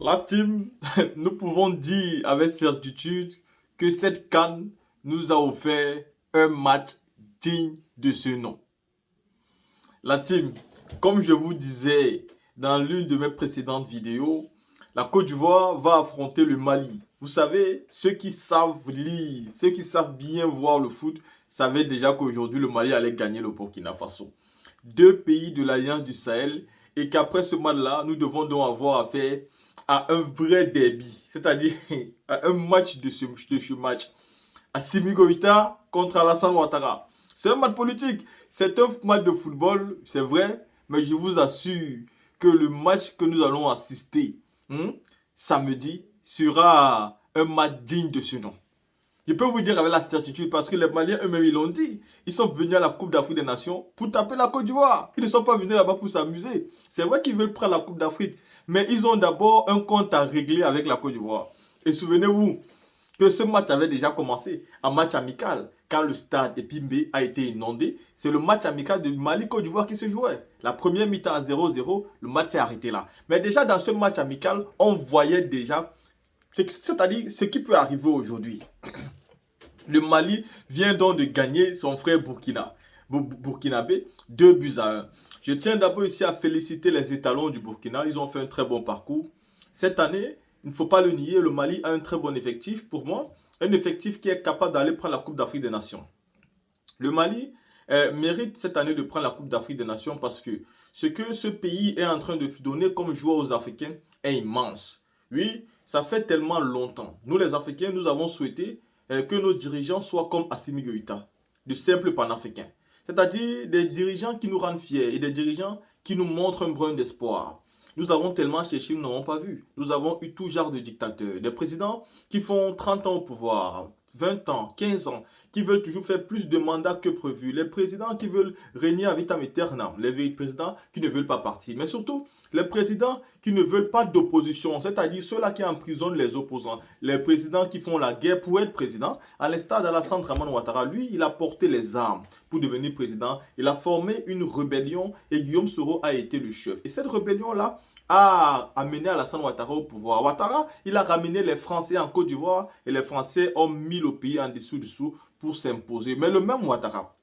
La team, nous pouvons dire avec certitude que cette CAN nous a offert un match digne de ce nom. La team, comme je vous disais dans l'une de mes précédentes vidéos, la Côte d'Ivoire va affronter le Mali. Vous savez, ceux qui savent lire, ceux qui savent bien voir le foot, savaient déjà qu'aujourd'hui le Mali allait gagner le Burkina Faso. Deux pays de l'Alliance du Sahel et qu'après ce match-là, nous devons donc avoir affaire à un vrai derby, c'est-à-dire à un match de ce match. Assimi Goïta contre Alassane Ouattara. C'est un match politique, c'est un match de football, c'est vrai, mais je vous assure que le match que nous allons assister samedi sera un match digne de ce nom. Je peux vous dire avec la certitude parce que les Maliens eux-mêmes ils l'ont dit. Ils sont venus à la Coupe d'Afrique des Nations pour taper la Côte d'Ivoire. Ils ne sont pas venus là-bas pour s'amuser. C'est vrai qu'ils veulent prendre la Coupe d'Afrique, mais ils ont d'abord un compte à régler avec la Côte d'Ivoire. Et souvenez-vous que ce match avait déjà commencé, un match amical. Quand le stade Epimbe a été inondé, c'est le match amical de Mali-Côte d'Ivoire qui se jouait. La première mi-temps à 0-0, le match s'est arrêté là. Mais déjà dans ce match amical, on voyait déjà, c'est-à-dire ce qui peut arriver aujourd'hui. Le Mali vient donc de gagner son frère Burkinabé 2 buts à 1. Je tiens d'abord ici à féliciter les étalons du Burkina. Ils ont fait un très bon parcours. Cette année, il ne faut pas le nier, le Mali a un très bon effectif pour moi. Un effectif qui est capable d'aller prendre la Coupe d'Afrique des Nations. Le Mali mérite cette année de prendre la Coupe d'Afrique des Nations parce que ce que ce pays est en train de donner comme joueur aux Africains est immense. Oui, ça fait tellement longtemps. Nous les Africains, nous avons souhaité que nos dirigeants soient comme Assimi Goïta, de simples panafricains. C'est-à-dire des dirigeants qui nous rendent fiers et des dirigeants qui nous montrent un brin d'espoir. Nous avons tellement cherché, nous n'avons pas vu. Nous avons eu tout genre de dictateurs, des présidents qui font 30 ans au pouvoir, 20 ans, 15 ans, qui veulent toujours faire plus de mandats que prévu, les présidents qui veulent régner à vitam aeternam, les présidents qui ne veulent pas partir, mais surtout les présidents qui ne veulent pas d'opposition, c'est-à-dire ceux-là qui emprisonnent les opposants, les présidents qui font la guerre pour être président, à l'instar d'Alassane Draman Ouattara, lui, il a porté les armes pour devenir président, il a formé une rébellion et Guillaume Soro a été le chef. Et cette rébellion-là a amené Alassane Ouattara au pouvoir. Ouattara, il a ramené les Français en Côte d'Ivoire et les Français ont mis le pays en dessous pour s'imposer. Mais le même Ouattara,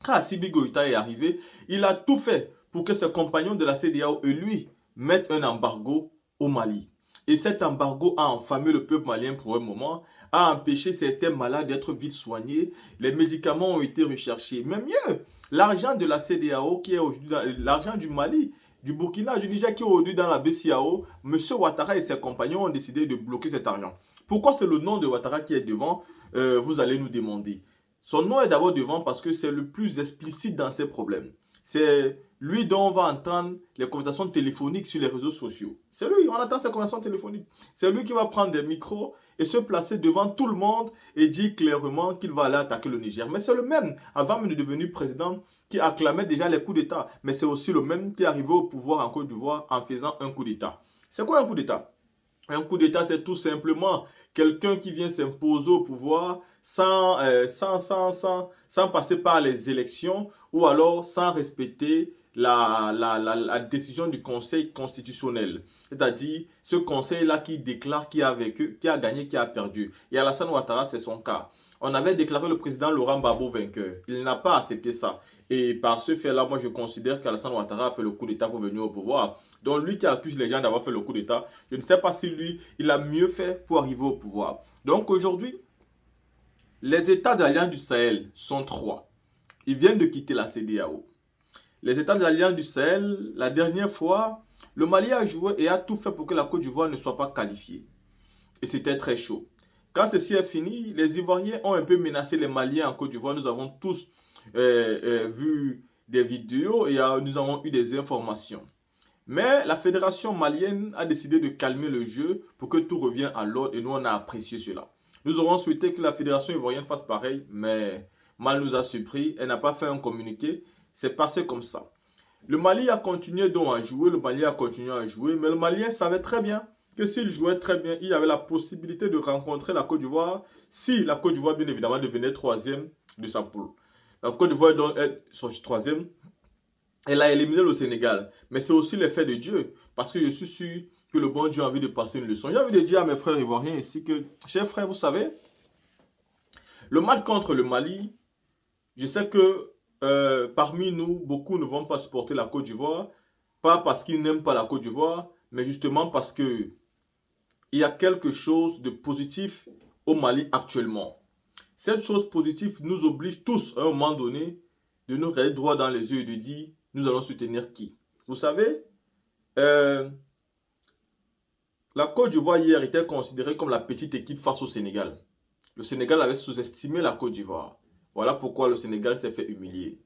quand Assimi Goïta est arrivé, il a tout fait pour que ses compagnons de la CEDEAO et lui mettent un embargo au Mali. Et cet embargo a enflammé le peuple malien pour un moment, a empêché certains malades d'être vite soignés, les médicaments ont été recherchés. Mais mieux, l'argent de la CEDEAO, qui est aujourd'hui l'argent du Mali, du Burkina, du Niger qui est aujourd'hui dans la BCAO, M. Ouattara et ses compagnons ont décidé de bloquer cet argent. Pourquoi c'est le nom de Ouattara qui est devant vous allez nous demander. Son nom est d'abord devant parce que c'est le plus explicite dans ses problèmes. C'est lui dont on va entendre les conversations téléphoniques sur les réseaux sociaux. C'est lui, on entend ces conversations téléphoniques. C'est lui qui va prendre des micros et se placer devant tout le monde et dire clairement qu'il va aller attaquer le Niger. Mais c'est le même, avant de devenir président, qui acclamait déjà les coups d'État. Mais c'est aussi le même qui est arrivé au pouvoir en Côte d'Ivoire en faisant un coup d'État. C'est quoi un coup d'État? Un coup d'État, c'est tout simplement quelqu'un qui vient s'imposer au pouvoir sans passer par les élections ou alors sans respecter la décision du Conseil constitutionnel. C'est-à-dire ce conseil-là qui déclare qui a vécu, qui a gagné, qui a perdu. Et Alassane Ouattara, c'est son cas. On avait déclaré le président Laurent Gbagbo vainqueur. Il n'a pas accepté ça. Et par ce fait-là, moi je considère qu'Alassane Ouattara a fait le coup d'État pour venir au pouvoir. Donc lui qui accuse les gens d'avoir fait le coup d'État, je ne sais pas si lui, il a mieux fait pour arriver au pouvoir. Donc aujourd'hui, les États de l'Alliance du Sahel sont trois. Ils viennent de quitter la CEDEAO. Les États de l'Alliance du Sahel, la dernière fois, le Mali a joué et a tout fait pour que la Côte d'Ivoire ne soit pas qualifiée. Et c'était très chaud. Quand ceci est fini, les Ivoiriens ont un peu menacé les Maliens en Côte d'Ivoire. Nous avons tous vu des vidéos et nous avons eu des informations. Mais la fédération malienne a décidé de calmer le jeu pour que tout revienne à l'ordre et nous on a apprécié cela. Nous aurions souhaité que la fédération ivoirienne fasse pareil, mais mal nous a surpris. Elle n'a pas fait un communiqué. C'est passé comme ça. Le Mali a continué donc à jouer, le Mali a continué à jouer, mais le Malien savait très bien que s'il jouait très bien, il avait la possibilité de rencontrer la Côte d'Ivoire si la Côte d'Ivoire, bien évidemment, devenait troisième de sa poule. La Côte d'Ivoire donc est sortie troisième. Elle a éliminé le Sénégal. Mais c'est aussi l'effet de Dieu. Parce que je suis sûr que le bon Dieu a envie de passer une leçon. J'ai envie de dire à mes frères ivoiriens ici que, chers frères, vous savez, le match contre le Mali, je sais que parmi nous, beaucoup ne vont pas supporter la Côte d'Ivoire, pas parce qu'ils n'aiment pas la Côte d'Ivoire, mais justement parce que il y a quelque chose de positif au Mali actuellement. Cette chose positive nous oblige tous, à un moment donné, de nous regarder droit dans les yeux et de dire, nous allons soutenir qui? Vous savez, euh, la Côte d'Ivoire hier était considérée comme la petite équipe face au Sénégal. Le Sénégal avait sous-estimé la Côte d'Ivoire. Voilà pourquoi le Sénégal s'est fait humilier.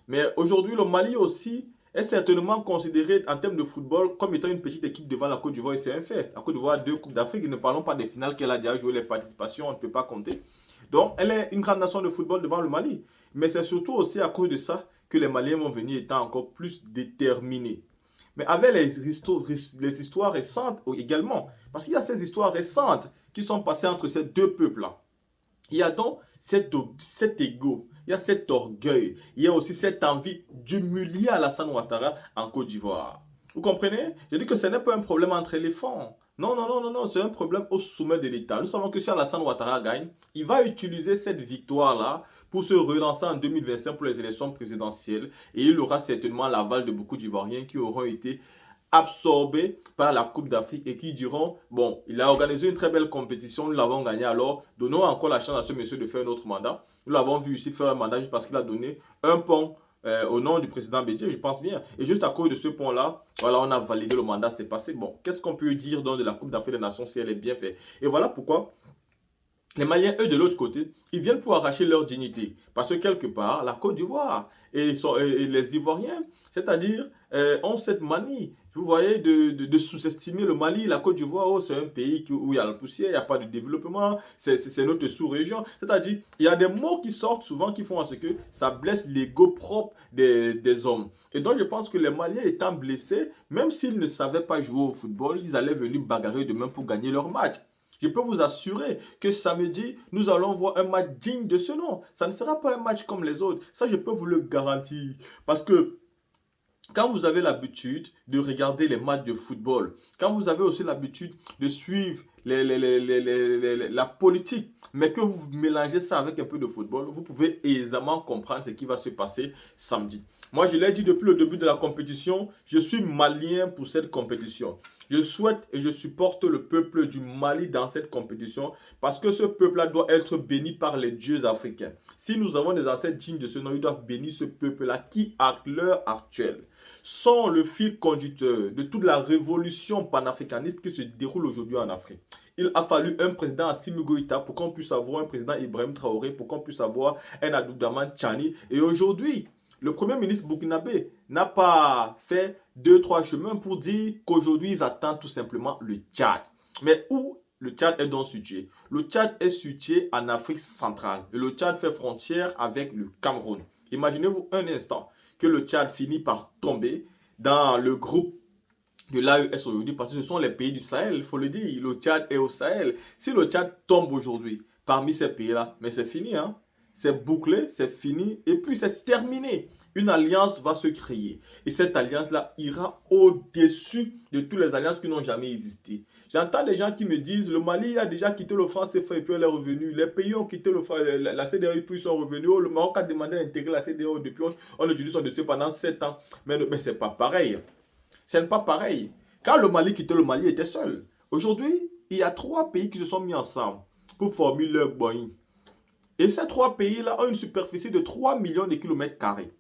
Mais aujourd'hui, le Mali aussi est certainement considéré en termes de football comme étant une petite équipe devant la Côte d'Ivoire et c'est un fait. La Côte d'Ivoire a 2 Coupes d'Afrique, ne parlons pas des finales qu'elle a déjà jouées, les participations, on ne peut pas compter. Donc, elle est une grande nation de football devant le Mali. Mais c'est surtout aussi à cause de ça que les Maliens vont venir étant encore plus déterminés. Mais avec les histoires récentes également, parce qu'il y a ces histoires récentes qui sont passées entre ces deux peuples-là. Il y a donc cet ego, il y a cet orgueil, il y a aussi cette envie d'humilier Alassane Ouattara en Côte d'Ivoire. Vous comprenez? Je dis que ce n'est pas un problème entre éléphants. Non, non, non, non, non, c'est un problème au sommet de l'État. Nous savons que si Alassane Ouattara gagne, il va utiliser cette victoire-là pour se relancer en 2025 pour les élections présidentielles. Et il aura certainement l'aval de beaucoup d'Ivoiriens qui auront été absorbés par la Coupe d'Afrique et qui diront, bon, il a organisé une très belle compétition, nous l'avons gagné, alors donnons encore la chance à ce monsieur de faire un autre mandat. Nous l'avons vu ici faire un mandat juste parce qu'il a donné un pont au nom du président Bédier, je pense bien. Et juste à cause de ce pont-là, voilà, on a validé le mandat, c'est passé. Bon, qu'est-ce qu'on peut dire donc de la Coupe d'Afrique des Nations si elle est bien faite? Et voilà pourquoi les Maliens, eux, de l'autre côté, ils viennent pour arracher leur dignité. Parce que quelque part, la Côte d'Ivoire et les Ivoiriens, c'est-à-dire, ont cette manie, vous voyez, de sous-estimer le Mali. La Côte d'Ivoire, oh, c'est un pays où il y a la poussière, il n'y a pas de développement, c'est notre sous-région. C'est-à-dire, il y a des mots qui sortent souvent qui font à ce que ça blesse l'ego propre des hommes. Et donc, je pense que les Maliens étant blessés, même s'ils ne savaient pas jouer au football, ils allaient venir bagarrer demain pour gagner leur match. Je peux vous assurer que samedi, nous allons voir un match digne de ce nom. Ça ne sera pas un match comme les autres. Ça, je peux vous le garantir. Parce que quand vous avez l'habitude de regarder les matchs de football, quand vous avez aussi l'habitude de suivre la politique, mais que vous mélangez ça avec un peu de football, vous pouvez aisément comprendre ce qui va se passer samedi. Moi, je l'ai dit depuis le début de la compétition, je suis malien pour cette compétition. Je souhaite et je supporte le peuple du Mali dans cette compétition parce que ce peuple-là doit être béni par les dieux africains. Si nous avons des ancêtres dignes de ce nom, ils doivent bénir ce peuple-là qui, à l'heure actuelle, sont le fil conducteur de toute la révolution panafricaniste qui se déroule aujourd'hui en Afrique. Il a fallu un président Assimi Goïta pour qu'on puisse avoir un président Ibrahim Traoré, pour qu'on puisse avoir un Abdourahmane Tchani. Et aujourd'hui, le premier ministre burkinabé n'a pas fait 2-3 chemins pour dire qu'aujourd'hui, ils attendent tout simplement le Tchad. Mais où le Tchad est donc situé? Le Tchad est situé en Afrique centrale. Et le Tchad fait frontière avec le Cameroun. Imaginez-vous un instant que le Tchad finit par tomber dans le groupe de l'AES aujourd'hui parce que ce sont les pays du Sahel, il faut le dire. Le Tchad est au Sahel. Si le Tchad tombe aujourd'hui parmi ces pays-là, mais c'est fini, hein? C'est bouclé, c'est fini et puis c'est terminé. Une alliance va se créer et cette alliance-là ira au-dessus de toutes les alliances qui n'ont jamais existé. J'entends des gens qui me disent le Mali a déjà quitté le franc CFA et puis elle est revenue. Les pays ont quitté la CEDEAO et puis ils sont revenus. Oh, le Maroc a demandé d'intégrer la CEDEAO depuis on utilise son dossier pendant 7 ans. Mais ce n'est pas pareil. Ce n'est pas pareil. Quand le Mali quittait, le Mali était seul. Aujourd'hui, il y a 3 pays qui se sont mis ensemble pour former leur Boeing. Et ces 3 pays-là ont une superficie de 3 millions de kilomètres carrés.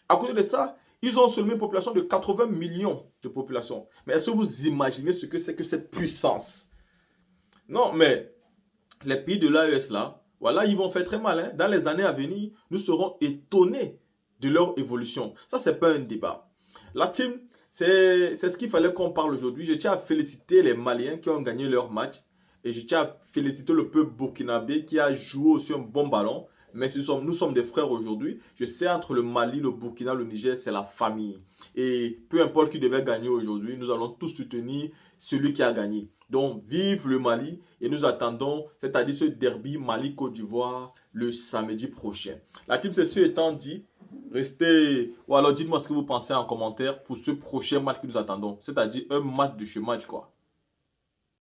À côté de ça, ils ont seulement une population de 80 millions de population. Mais est-ce que vous imaginez ce que c'est que cette puissance? Non, mais les pays de l'AES là, voilà, ils vont faire très mal. Hein. Dans les années à venir, nous serons étonnés de leur évolution. Ça, ce n'est pas un débat. La team, c'est ce qu'il fallait qu'on parle aujourd'hui. Je tiens à féliciter les Maliens qui ont gagné leur match. Et je tiens à féliciter le peuple burkinabé qui a joué aussi un bon ballon. Mais nous sommes des frères aujourd'hui. Je sais, entre le Mali, le Burkina, le Niger, c'est la famille. Et peu importe qui devait gagner aujourd'hui, nous allons tous soutenir celui qui a gagné. Donc, vive le Mali et nous attendons, c'est-à-dire ce derby Mali-Côte d'Ivoire le samedi prochain. La team, c'est ce étant dit, restez, ou alors dites-moi ce que vous pensez en commentaire pour ce prochain match que nous attendons. C'est-à-dire un match de ce match, quoi.